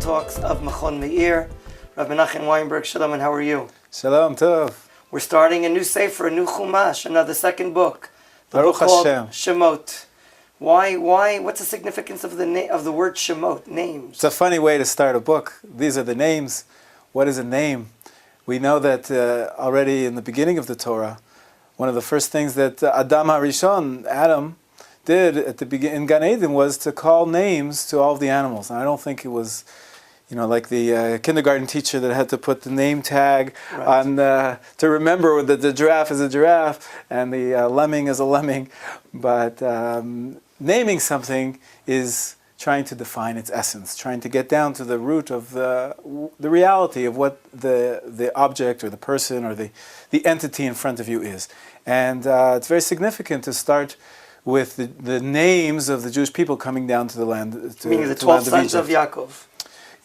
talks of Machon Meir. Rav Menachem Weinberg, shalom, and how are you? Shalom tov. We're starting a new sefer, a new chumash, another second book. The Baruch book called Hashem. Shemot. Why? What's the significance of the word Shemot? Names. It's a funny way to start a book. These are the names. What is a name? We know that already in the beginning of the Torah, one of the first things that Adam HaRishon, Adam, did at the beginning in Gan Eden was to call names to all of the animals. And I don't think it was, like the kindergarten teacher that had to put the name tag on to remember that the giraffe is a giraffe and the lemming is a lemming. But naming something is trying to define its essence, trying to get down to the root of the reality of what the object or the person or the entity in front of you is. And it's very significant to start with the names of the Jewish people coming down to the land. Meaning the 12 sons of Yaakov.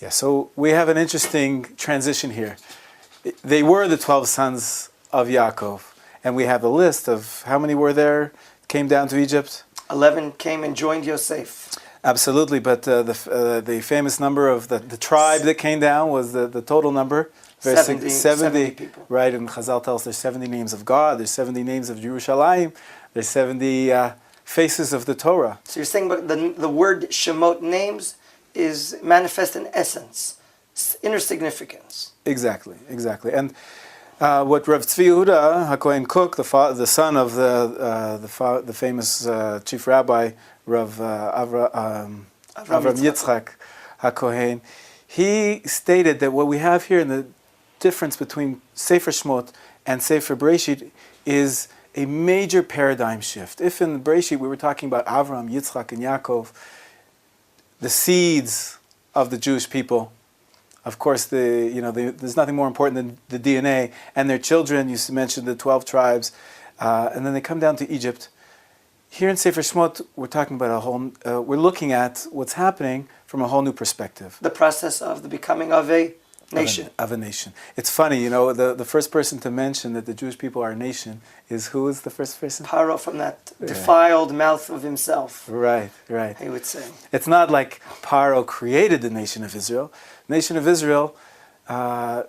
Yeah, so we have an interesting transition here. They were the 12 sons of Yaakov, and we have a list of how many were there, came down to Egypt. 11 came and joined Yosef. Absolutely, but the famous number of the tribe that came down was the total number. 70 people. Right, and Chazal tells us there's 70 names of God, there's 70 names of Yerushalayim, there's 70 faces of the Torah. So you're saying the word Shemot, names, is manifest in essence, inner significance. Exactly. And what Rav Tzvi Yehuda HaKohen Kook, the son of the famous chief rabbi Rav Avram Yitzchak HaKohen, he stated that what we have here in the difference between Sefer Shemot and Sefer Bereshit is a major paradigm shift. If in Bereshit we were talking about Avram, Yitzchak, and Yaakov, the seeds of the Jewish people, of course, there's nothing more important than the DNA, and their children. You mentioned the 12 tribes, and then they come down to Egypt. Here in Sefer Shemot, we're talking about we're looking at what's happening from a whole new perspective. The process of the becoming of a nation. Of a nation. It's funny, the first person to mention that the Jewish people are a nation is who is the first person? Paro, from that defiled mouth of himself. Right. He would say. It's not like Paro created the nation of Israel. The nation of Israel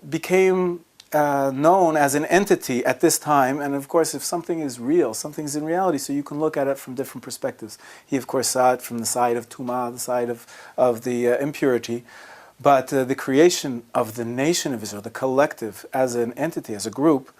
became known as an entity at this time, and of course if something is real, something is in reality, so you can look at it from different perspectives. He of course saw it from the side of Tumah, the side of the impurity, but the creation of the nation of Israel, the collective as an entity, as a group,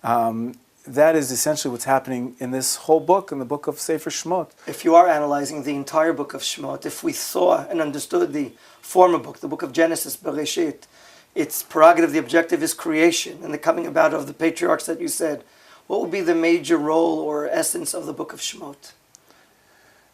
that is essentially what's happening in this whole book, in the book of Sefer Shemot. If you are analyzing the entire book of Shemot, if we saw and understood the former book, the book of Genesis, Bereshit, its prerogative, the objective is creation and the coming about of the patriarchs that you said, what would be the major role or essence of the book of Shemot?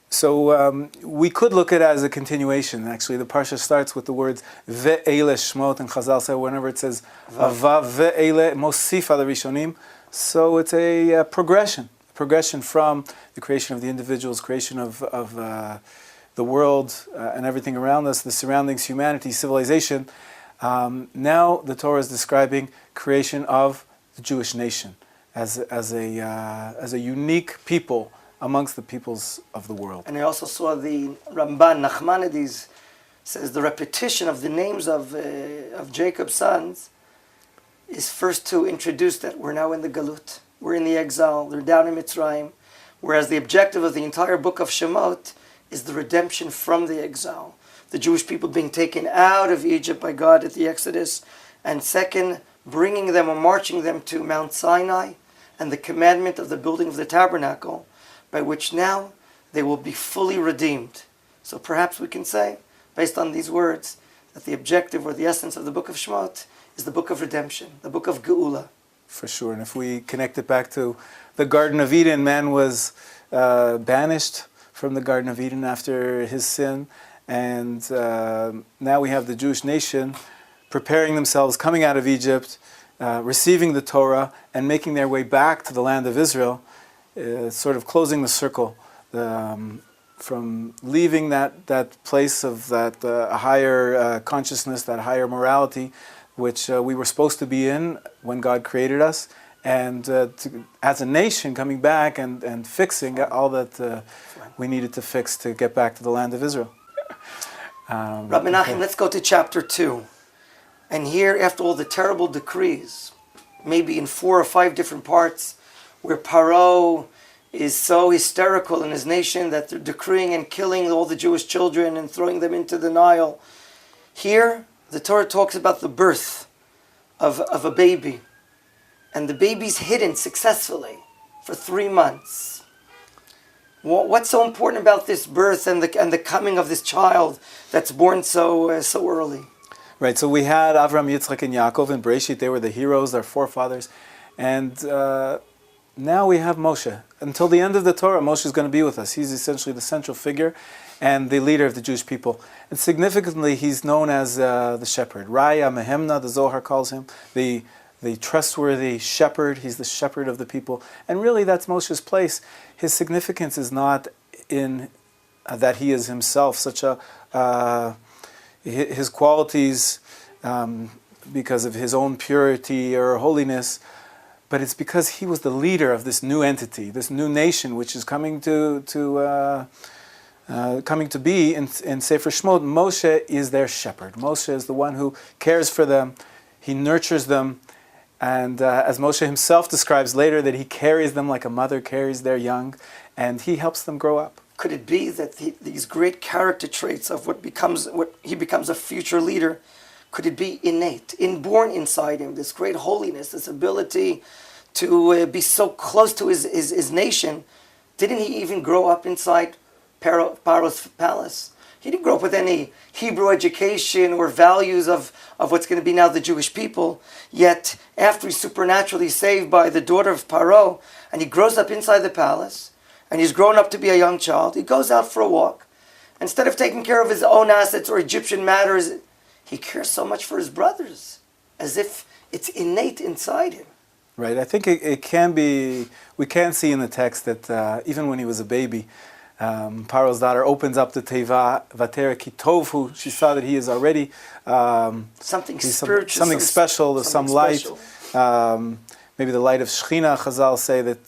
So we could look at it as a continuation. Actually, the Parsha starts with the words Ve'ele Shemot, and Chazal say whenever it says Vav Ve'ele Mosifa Rishonim, so it's a progression from the creation of the individuals, creation of the world and everything around us, the surroundings, humanity, civilization. Now the Torah is describing creation of the Jewish nation as a unique people amongst the peoples of the world. And I also saw the Ramban Nachmanides says the repetition of the names of Jacob's sons is first to introduce that we're now in the Galut, we're in the exile, they're down in Mitzrayim, whereas the objective of the entire book of Shemot is the redemption from the exile. The Jewish people being taken out of Egypt by God at the Exodus, and second, bringing them or marching them to Mount Sinai, and the commandment of the building of the tabernacle, by which now they will be fully redeemed. So perhaps we can say, based on these words, that the objective or the essence of the book of Shemot is the book of redemption, the book of Geula. For sure, and if we connect it back to the Garden of Eden, man was banished from the Garden of Eden after his sin, and now we have the Jewish nation preparing themselves, coming out of Egypt, receiving the Torah, and making their way back to the land of Israel, sort of closing the circle from leaving that place of that higher consciousness, that higher morality, which we were supposed to be in when God created us, and as a nation coming back and fixing all that we needed to fix to get back to the land of Israel. Rabbi Menachem, let's go to chapter 2. And here, after all the terrible decrees, maybe in 4 or 5 different parts, where Paro is so hysterical in his nation that they're decreeing and killing all the Jewish children and throwing them into the Nile. Here, the Torah talks about the birth of a baby. And the baby's hidden successfully for 3 months. What's so important about this birth and the coming of this child that's born so early? Right, so we had Avram, Yitzchak, and Yaakov in Bereshit. They were the heroes, our forefathers. And now we have Moshe. Until the end of the Torah, Moshe is going to be with us. He's essentially the central figure and the leader of the Jewish people. And significantly, he's known as the shepherd. Raya Mehemna, the Zohar calls him, the trustworthy shepherd. He's the shepherd of the people. And really, that's Moshe's place. His significance is not in that he is himself such his qualities because of his own purity or holiness, but it's because he was the leader of this new entity, this new nation, which is coming to be in Sefer Shemot. Moshe is their shepherd. Moshe is the one who cares for them. He nurtures them. And as Moshe himself describes later, that he carries them like a mother carries their young, and he helps them grow up. Could it be that these great character traits of what he becomes a future leader, could it be innate, inborn inside him, this great holiness, this ability to be so close to his nation? Didn't he even grow up inside Paro's palace? He didn't grow up with any Hebrew education or values of what's going to be now the Jewish people. Yet, after he's supernaturally saved by the daughter of Paro, and he grows up inside the palace, and he's grown up to be a young child, he goes out for a walk. Instead of taking care of his own assets or Egyptian matters, he cares so much for his brothers, as if it's innate inside him. Right, I think it can be, we can see in the text that even when he was a baby, Paro's daughter opens up the Teva, Vater Kitovu. She saw that he is already something spiritual, something special, some light. Maybe the light of Shechina, Chazal say that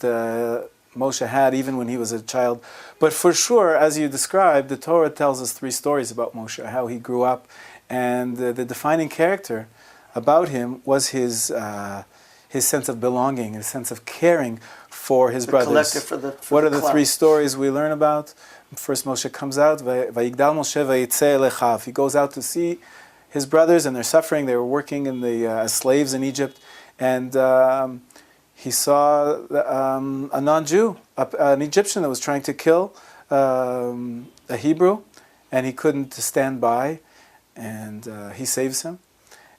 Moshe had even when he was a child. But for sure, as you described, the Torah tells us 3 stories about Moshe, how he grew up, and the defining character about him was his sense of belonging, his sense of caring for his brothers. What are the 3 stories we learn about? First, Moshe comes out, Vayigdal Moshe vayitze elechav. He goes out to see his brothers, and they're suffering. They were working as slaves in Egypt, and he saw a non-Jew, an Egyptian that was trying to kill a Hebrew, and he couldn't stand by, and he saves him.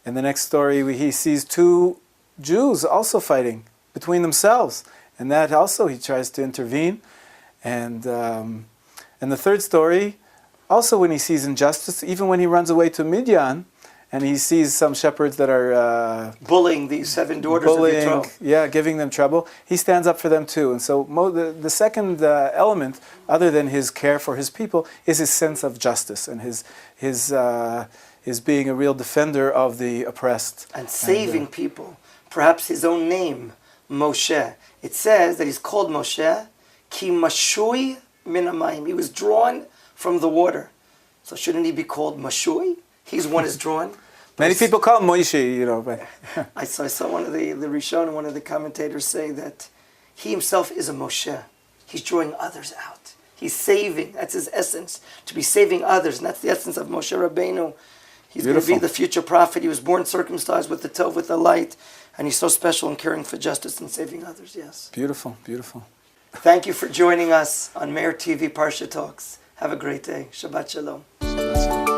And the next story, he sees 2 Jews also fighting between themselves, and that also he tries to intervene. And the third story, also when he sees injustice, even when he runs away to Midian, and he sees some shepherds that are bullying these 7 daughters of Yitro. Yeah, giving them trouble. He stands up for them too. And so the second element, other than his care for his people, is his sense of justice and his being a real defender of the oppressed. And saving people. Perhaps his own name, Moshe. It says that he's called Moshe, ki mashui min hamayim. He was drawn from the water. So shouldn't he be called Mashui? He's one is drawn. Many people call him Moishi, but I saw one of the Rishon, one of the commentators say that he himself is a Moshe. He's drawing others out. He's saving. That's his essence, to be saving others. And that's the essence of Moshe Rabbeinu. He's going to be the future prophet. He was born circumcised with the Tov, with the light. And he's so special in caring for justice and saving others, yes. Beautiful, beautiful. Thank you for joining us on Meir TV Parsha Talks. Have a great day. Shabbat Shalom. Shabbat Shalom.